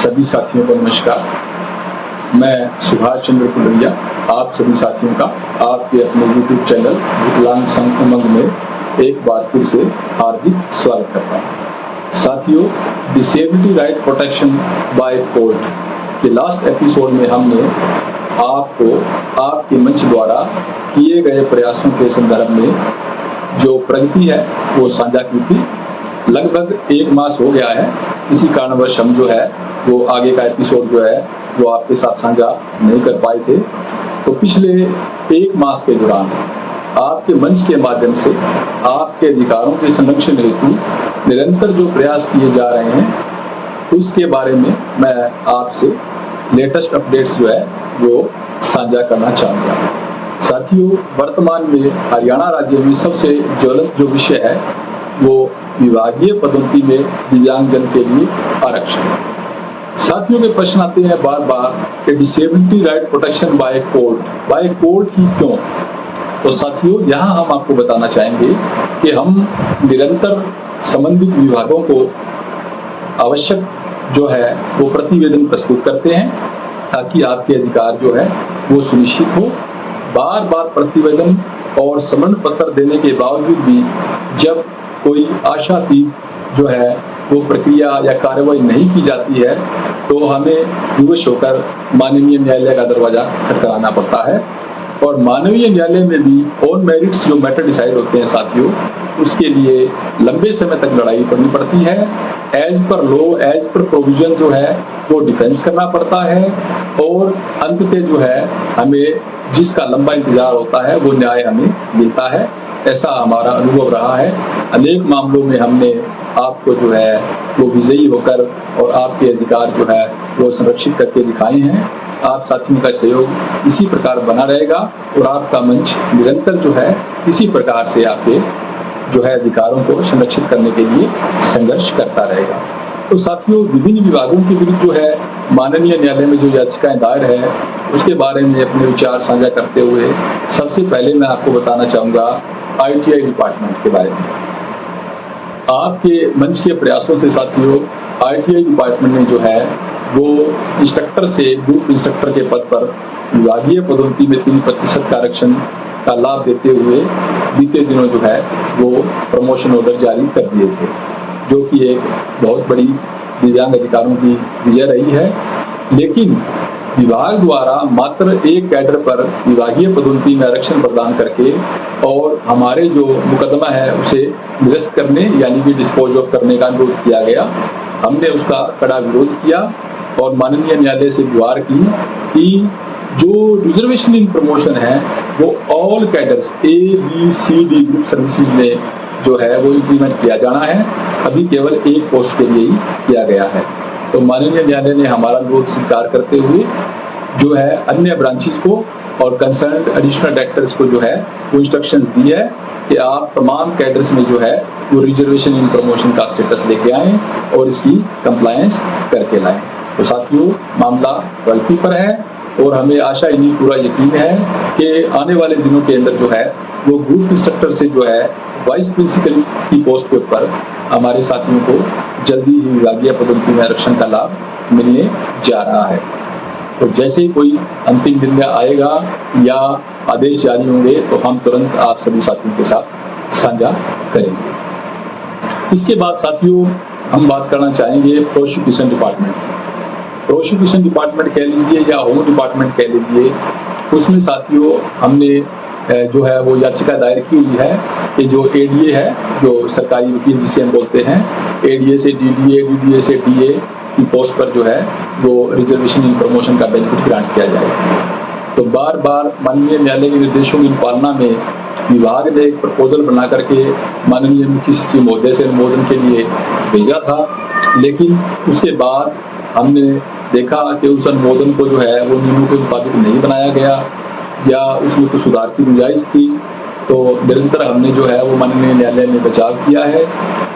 सभी साथियों को नमस्कार। मैं सुभाष चंद्र पुलरिया आप सभी साथियों का आपके अपने YouTube चैनल विकलांग संघ उमंग में एक बार फिर से हार्दिक स्वागत करता हूँ। साथियों, disability right protection by court के लास्ट एपिसोड में हमने आपको आपके मंच द्वारा किए गए प्रयासों के संदर्भ में जो प्रगति है वो साझा की थी। लगभग 1 मास हो गया है, इसी कारणवश हम जो है वो आगे का एपिसोड जो है वो आपके साथ साझा नहीं कर पाए थे। तो पिछले 1 मास के दौरान आपके मंच के माध्यम से आपके अधिकारों के संरक्षण हेतु निरंतर जो प्रयास किए जा रहे हैं उसके बारे में मैं आपसे लेटेस्ट अपडेट्स जो है वो साझा करना चाहूँगा। साथियों, वर्तमान में हरियाणा राज्य में सबसे ज्वलंत जो विषय है वो विभागीय पदोन्नति में दिव्यांगजन के लिए आरक्षण। साथियों के प्रश्न आते हैं बार बार कि disability right protection by court ही क्यों? तो साथियों, यहाँ हम आपको बताना चाहेंगे कि हम निरंतर संबंधित विभागों को आवश्यक जो है वो प्रतिवेदन प्रस्तुत करते हैं ताकि आपके अधिकार जो है वो सुनिश्चित हो। बार बार प्रतिवेदन और समन पत्र देने के बावजूद भी जब कोई आशातीत जो है वो प्रक्रिया या कार्रवाई नहीं की जाती है तो हमें विवश होकर माननीय न्यायालय का दरवाजा खटखटाना पड़ता है। और मानवीय न्यायालय में भी ऑन मेरिट्स जो मैटर डिसाइड होते हैं साथियों, उसके लिए लंबे समय तक लड़ाई करनी पड़ती है। As per law, as per provision जो है वो डिफेंस करना पड़ता है और अंततः जो है हमें जिसका लंबा इंतजार होता है वो न्याय हमें मिलता है। ऐसा हमारा अनुभव रहा है। अनेक मामलों में हमने आपको जो है वो विजयी होकर और आपके अधिकार जो है वो संरक्षित करके दिखाए हैं। आप साथियों का सहयोग इसी प्रकार बना रहेगा और आपका मंच निरंतर जो है इसी प्रकार से आपके जो है अधिकारों को संरक्षित करने के लिए संघर्ष करता रहेगा। तो साथियों, विभिन्न विभागों के विरुद्ध जो है माननीय न्यायालय में जो याचिकाएं दायर है उसके बारे में अपने विचार साझा करते हुए सबसे पहले मैं आपको बताना चाहूँगा ITI डिपार्टमेंट के बारे में। आपके मंच के प्रयासों से साथियों ITI डिपार्टमेंट ने जो है वो इंस्ट्रक्टर से ग्रुप इंस्ट्रक्टर के पद पर विभागीय पदोन्नति में 3% का आरक्षण का लाभ देते हुए बीते दिनों जो है वो प्रमोशन ऑर्डर जारी कर दिए थे, जो कि एक बहुत बड़ी दिव्यांग अधिकारों की विजय रही है। लेकिन विभाग द्वारा मात्र एक कैडर पर विभागीय पदोन्नति में आरक्षण प्रदान करके और हमारे जो मुकदमा है उसे निरस्त करने यानी कि डिस्पोज ऑफ करने का अनुरोध किया गया। हमने उसका कड़ा विरोध किया और माननीय न्यायालय से गुहार की कि जो रिजर्वेशन इन प्रमोशन है वो all cadres A, B, C, D group services में जो है वो इम्प्लीमेंट किया जाना है। अभी केवल एक पोस्ट के लिए ही किया गया है। तो माननीय न्यायालय ने हमारा अनुरोध स्वीकार करते हुए जो है अन्य ब्रांचेस को और कंसर्न्ड एडिशनल डायरेक्टर्स को जो है वो इंस्ट्रक्शंस दी है कि आप तमाम कैडर्स में जो है वो रिजर्वेशन इन प्रमोशन का स्टेटस लेके आएँ और इसकी कंप्लायंस करके लाएं। तो साथियों, मामला गलती पर है और हमें आशा इन्हीं पूरा यकीन है कि आने वाले दिनों के अंदर जो है वो ग्रुप इंस्ट्रक्टर से जो है वाइस प्रिंसिपल की पोस्ट के ऊपर हमारे साथियों को जल्दी ही विभागीय पदोन्नति में आरक्षण का लाभ मिलने जा रहा है। तो जैसे ही कोई अंतिम निर्णय आएगा या आदेश जारी होंगे तो हम तुरंत आप सभी साथियों के साथ साझा करेंगे। इसके बाद साथियों हम बात करना चाहेंगे प्रोसिक्यूशन डिपार्टमेंट कह लीजिए या होम डिपार्टमेंट कह लीजिए। उसमें साथियों हमने जो है वो याचिका दायर की हुई है कि जो ADA है, जो सरकारी वकील जिसे हम बोलते हैं, ADA से DDA, DDA से DA की पोस्ट पर जो है वो रिजर्वेशन इन प्रमोशन का बेनिफिट ग्रांट किया जाए। तो बार बार माननीय न्यायालय के निर्देशों की पालना में विभाग ने एक प्रपोजल बना करके माननीय मुख्य सचिव महोदय से अनुमोदन के लिए भेजा था, लेकिन उसके बाद हमने देखा कि उस अनुमोदन को जो है वो नियमों के मुताबिक नहीं बनाया गया या उसमें कुछ सुधार की गुंजाइश थी। तो निरंतर हमने जो है वो माननीय न्यायालय में बचाव किया है।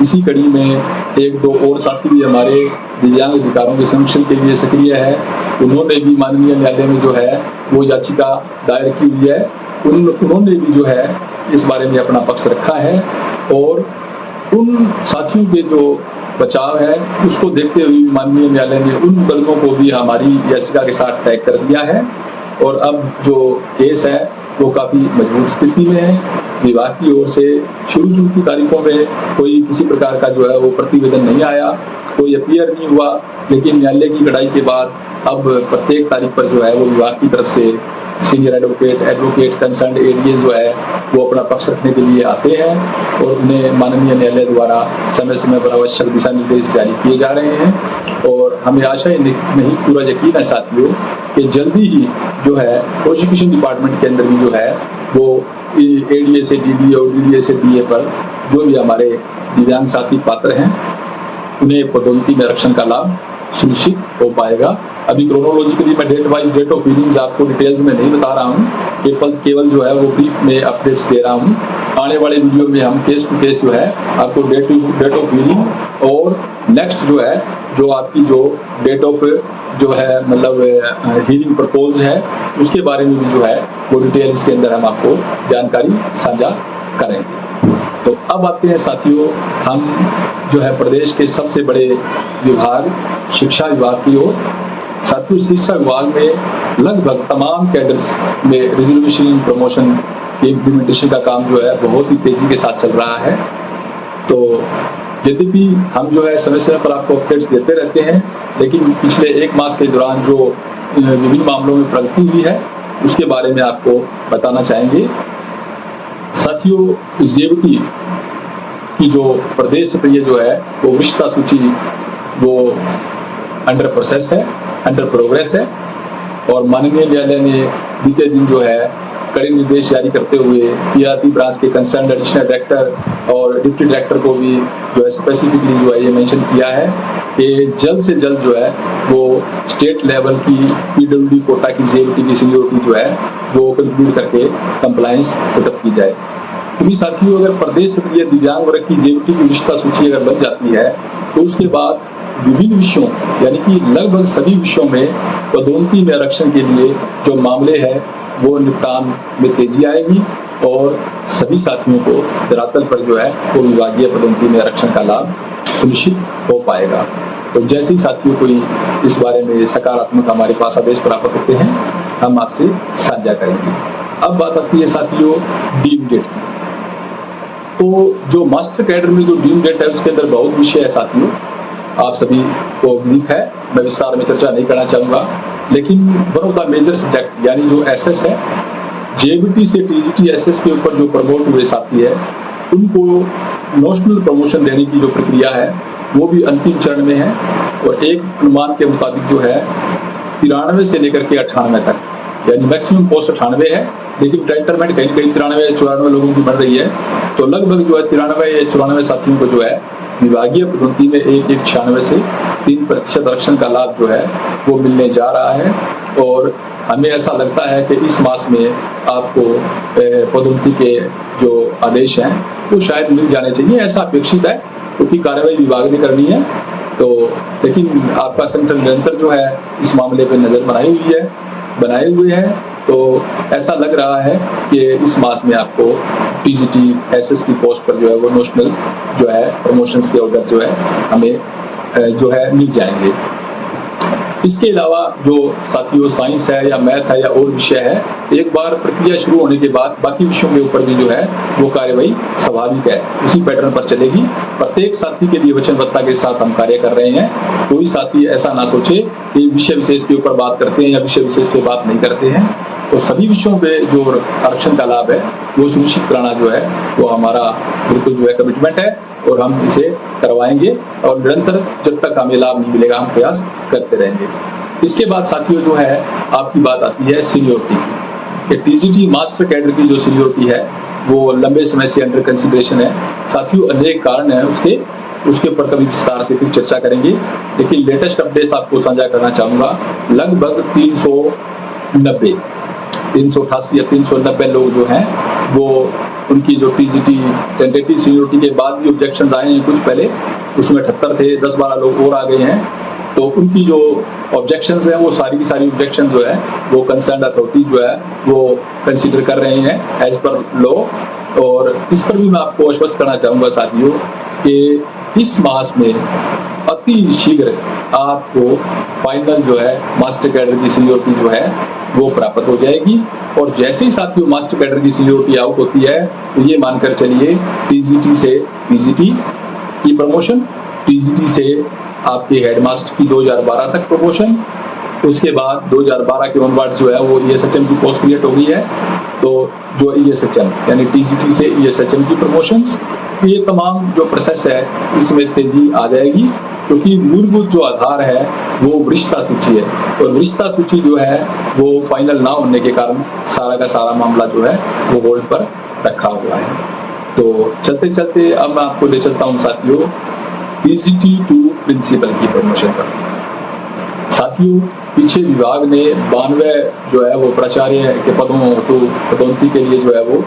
इसी कड़ी में 1-2 और साथी भी हमारे दिव्यांग अधिकारों के संरक्षण के लिए सक्रिय है। उन्होंने भी माननीय न्यायालय में जो है वो याचिका दायर की हुई है। उन्होंने भी जो है इस बारे में अपना पक्ष रखा है और उन साथियों के जो बचाव है उसको देखते हुए माननीय न्यायालय ने उन मुकदमों को भी हमारी याचिका के साथ टैग कर दिया है और अब जो केस है वो काफ़ी मजबूत स्थिति में है। विभाग की ओर से शुरू की तारीखों में कोई किसी प्रकार का जो है वो प्रतिवेदन नहीं आया, कोई अपीयर नहीं हुआ, लेकिन न्यायालय की लड़ाई के बाद अब प्रत्येक तारीख पर जो है वो विभाग की तरफ से सीनियर एडवोकेट कंसर्न एडीए जो है वो अपना पक्ष रखने के लिए आते हैं और उन्हें माननीय न्यायालय द्वारा समय समय पर आवश्यक दिशा निर्देश जारी किए जा रहे हैं। और हमें आशा नहीं पूरा यकीन है साथियों कि जल्दी ही जो है प्रोसिक्यूशन डिपार्टमेंट के अंदर भी जो है वो एडीए से डीडीए और डीडीए से डीए पर जो भी हमारे दिव्यांग साथी पात्र हैं उन्हें पदोन्नति में आरक्षण का लाभ सुनिश्चित हो पाएगा। अभी क्रोनोलॉजिकली मैं डेट ऑफ हियरिंग्स आपको डिटेल्स में नहीं बता रहा हूँ, केवल जो है वो ब्रीफ में अपडेट्स दे रहा हूँ। आने वाले वीडियो में हम केस टू केस जो है आपको डेट ऑफ हियरिंग और नेक्स्ट जो है जो आपकी जो डेट ऑफ जो है मतलब हियरिंग प्रपोज है उसके बारे में भी जो है वो डिटेल्स के अंदर हम आपको जानकारी साझा करेंगे। तो अब आते हैं साथियों हम जो है प्रदेश के सबसे बड़े विभाग शिक्षा विभाग की ओर। साथियों शिक्षा विभाग में लगभग तमाम कैडर्स में रिजर्वेशन प्रमोशन की इम्प्लीमेंटेशन का काम जो है बहुत ही तेजी के साथ चल रहा है। तो यद्यपि हम जो है समय समय पर आपको अपडेट्स देते रहते हैं, लेकिन पिछले एक मास के दौरान जो विभिन्न मामलों में प्रगति हुई है उसके बारे में आपको बताना चाहेंगे। साथियों जेबीटी की जो प्रदेश स्तरीय जो है वो विशेषता सूची वो अंडर प्रोसेस है, अंडर प्रोग्रेस है और माननीय न्यायालय ने बीते दिन जो है कड़े निर्देश जारी करते हुए पीआरटी ब्रांच के कंसर्न एडिशनल डायरेक्टर और डिप्टी डायरेक्टर को भी जो है स्पेसिफिकली जो है ये मेंशन किया है कि जल्द से जल्द जो है वो स्टेट लेवल की पीडब्ल्यूडी कोटा की जेबीटी की सीनियरिटी जो है वो कंक्लूड करके कंप्लायंस पुटअप की जाए। क्योंकि साथियों अगर प्रदेश स्तरीय दिव्यांग वर्ग की जेबीटी की विशेषता सूची अगर बन जाती है तो उसके बाद विभिन्न विषयों यानी कि लगभग सभी विषयों में पदोन्नति में आरक्षण के लिए जो मामले हैं वो निपटान में तेजी आएगी और सभी साथियों को धरातल पर जो है वो विभागीय पदोन्नति में आरक्षण का लाभ सुनिश्चित हो पाएगा। तो जैसे ही साथियों कोई इस बारे में सकारात्मक हमारे पास आदेश प्राप्त होते हैं हम आपसे साझा करेंगे। अब बात आती है साथियों डीम डेट की। तो जो मास्टर कैडर में जो डीम डेट है उसके अंदर बहुत विषय है साथियों, आप सभी को ज्ञात है, मैं विस्तार में चर्चा नहीं करना चाहूँगा, लेकिन one of the major subject यानी जो एसएस है जेबीटी से टीजीटी एसएस के ऊपर जो प्रमोट हुए साथी है उनको नोशनल प्रमोशन देने की जो प्रक्रिया है वो भी अंतिम चरण में है और एक अनुमान के मुताबिक जो है 93 से लेकर के 98 तक यानी मैक्सिमम पोस्ट 98 है, लेकिन रिटायरमेंट कहीं कहीं 93 या 94 लोगों की बढ़ रही है। तो लगभग जो है 93 या 94 साथियों को जो है विभागीय पदोन्नति में 96 से 3% आरक्षण का लाभ जो है वो मिलने जा रहा है और हमें ऐसा लगता है कि इस मास में आपको पदोन्नति के जो आदेश हैं वो शायद मिल जाने चाहिए, ऐसा अपेक्षित है क्योंकि कार्रवाई विभाग ने करनी है। तो लेकिन आपका संगठन निरंतर जो है इस मामले पर नजर बनाए हुए है, तो ऐसा लग रहा है कि इस मास में आपको टीजीटी एसएस की पोस्ट पर जो है वो नोशनल जो है प्रमोशंस के ऑर्डर जो है हमें जो है मिल जाएंगे। इसके अलावा जो साथियों साइंस है या मैथ है या और विषय है, एक बार प्रक्रिया शुरू होने के बाद बाकी विषयों के ऊपर भी जो है वो कार्रवाई स्वाभाविक है उसी पैटर्न पर चलेगी। प्रत्येक साथी के लिए वचनबद्धता के साथ हम कार्य कर रहे हैं। कोई साथी ऐसा ना सोचे कि विषय विशेष के ऊपर बात करते हैं या विषय विशेष पे बात नहीं करते हैं। तो सभी विषयों पे जो आरक्षण का लाभ है वो सुनिश्चित कराना जो है वो हमारा बिल्कुल जो है कमिटमेंट है और हम इसे करवाएंगे और निरंतर जब तक हमें लाभ नहीं मिलेगा हम प्रयास करते रहेंगे। इसके बाद साथियों जो है आपकी बात आती है सीनियरिटी की। टीजीटी मास्टर कैडर की जो सीनियरिटी है वो लंबे समय से अंडर कंसिडरेशन है साथियों, अनेक कारण है उसके ऊपर कभी विस्तार से फिर चर्चा करेंगे, लेकिन लेटेस्ट अपडेट्स आपको साझा करना चाहूँगा। लगभग 388 या 390 लोग जो हैं वो उनकी जो टीजीटी टेंटेटिव सीनियरिटी के बाद भी ऑब्जेक्शंस आए हैं कुछ पहले, उसमें 78 थे, 10-12 लोग और आ गए हैं। तो उनकी जो ऑब्जेक्शंस हैं वो सारी की सारी ऑब्जेक्शन जो है वो कंसर्न अथॉरिटी जो है वो कंसीडर कर रहे हैं एज पर लॉ। और इस पर भी मैं आपको आश्वस्त करना चाहूँगा साथियों कि इस मास में अति शीघ्र आपको फाइनल जो है मास्टर कैडर की सीओटी जो है वो प्राप्त हो जाएगी। और जैसे ही साथियों मास्टर कैडर की सीओटी आउट होती है तो ये मानकर चलिए टीजीटी से पीजीटी की प्रमोशन, टीजीटी से आपके हेडमास्टर की 2012 तक प्रमोशन, उसके बाद 2012 के ऑनवर्ड्स जो है वो ईएसएचएम की पोस्ट क्रिएट हो गई है। तो जो ईएसएचएम यानी टीजीटी से ईएसएचएम की प्रमोशंस, ये तमाम जो प्रोसेस है इसमें तेजी आ जाएगी, क्योंकि मूलभूत जो आधार है वो वरिष्ठता सूची है और वरिष्ठता सूची जो है वो फाइनल ना होने के कारण सारा का सारा मामला जो है वो होल्ड पर रखा हुआ है। तो चलते चलते अब मैं आपको ले चलता हूँ साथियों पीजीटी टू प्रिंसिपल की प्रमोशन पर। साथियों पीछे विभाग ने 92 जो है वो प्राचार्य के पदों तो पदोन्नति के लिए जो है वो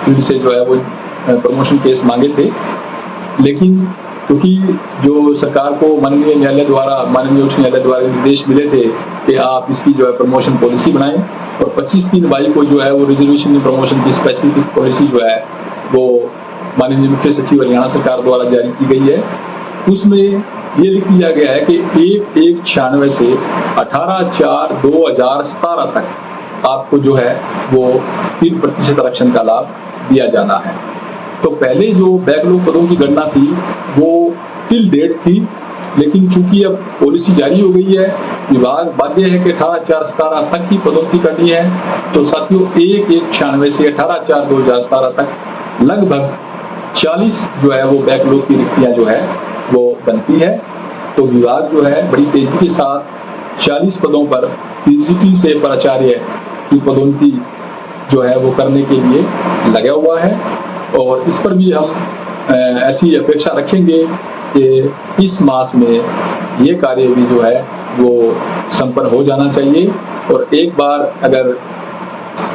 फील्ड से जो है वो प्रमोशन केस मांगे थे, लेकिन क्योंकि जो सरकार को माननीय न्यायालय द्वारा माननीय उच्च न्यायालय द्वारा निर्देश मिले थे कि आप इसकी जो है प्रमोशन पॉलिसी बनाएं और 25/3/22 को जो है वो रिजर्वेशन इन प्रमोशन की स्पेसिफिक पॉलिसी जो है वो माननीय मुख्य सचिव हरियाणा सरकार द्वारा जारी की गई है। उसमें ये लिख दिया गया है कि 1/1/96 से 18/4/2017 तक आपको जो है वो 3% आरक्षण का लाभ दिया जाना है। तो पहले जो बैकलॉग पदों की गणना थी वो टिल डेट थी, लेकिन चूंकि अब पॉलिसी जारी हो गई है, विभाग बाध्य है कि 18/4/17 तक ही पदोन्नति करनी है। तो साथियों 1/1/96 से 18/4/2017 तक लगभग 40 जो है वो बैकलॉग की रिक्तियां जो है वो बनती है। तो विभाग जो है बड़ी तेजी के साथ 40 पदों पर पीजीटी से प्राचार्य की पदोन्नति जो है वो करने के लिए लगा हुआ है और इस पर भी हम ऐसी अपेक्षा रखेंगे कि इस मास में ये कार्य भी जो है वो संपन्न हो जाना चाहिए। और एक बार अगर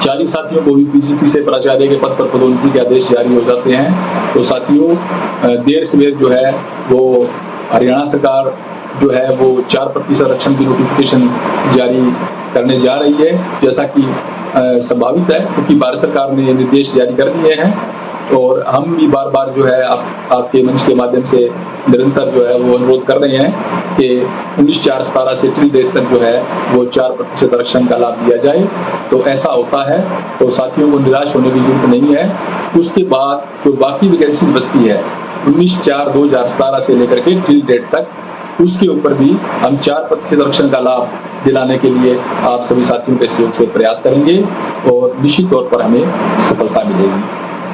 40 साथियों को भी पीजीटी से प्राचार्य के पद पर पदोन्नति के आदेश जारी हो जाते हैं तो साथियों देर सवेर जो है वो हरियाणा सरकार जो है वो 4% आरक्षण की नोटिफिकेशन जारी करने जा रही है, जैसा कि संभावित है क्योंकि भारत सरकार ने निर्देश जारी कर दिए हैं। और हम भी बार बार जो है आपके मंच के माध्यम से निरंतर जो है वो अनुरोध कर रहे हैं कि 19/4/17 से टिल डेट तक जो है वो 4% आरक्षण का लाभ दिया जाए। तो ऐसा होता है तो साथियों को निराश होने की जरूरत नहीं है। उसके बाद जो बाकी वैकेंसी बचती है 19/4/2017 से लेकर के टिल डेट तक, उसके ऊपर भी हम 4% आरक्षण का लाभ दिलाने के लिए आप सभी साथियों के सहयोग से प्रयास करेंगे और निश्चित तौर पर हमें सफलता मिलेगी।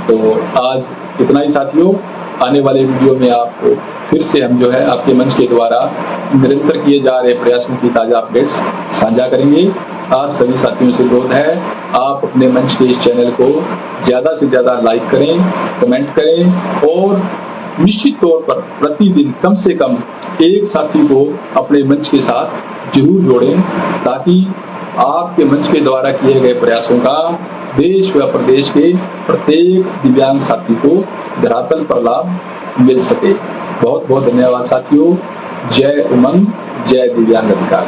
तो आज इतना ही साथियों, आने वाले वीडियो में आपको फिर से हम जो है आपके मंच के द्वारा निरंतर किए जा रहे प्रयासों की ताज़ा अपडेट्स साझा करेंगे। आप सभी साथियों से अनुरोध है आप अपने मंच के इस चैनल को ज़्यादा से ज़्यादा लाइक करें, कमेंट करें और निश्चित तौर पर प्रतिदिन कम से कम एक साथी को अपने मंच के साथ जरूर जोड़ें, ताकि आपके मंच के द्वारा किए गए प्रयासों का देश व प्रदेश के प्रत्येक दिव्यांग साथी को धरातल पर लाभ मिल सके। बहुत बहुत धन्यवाद साथियों। जय उमंग, जय दिव्यांग अधिकार।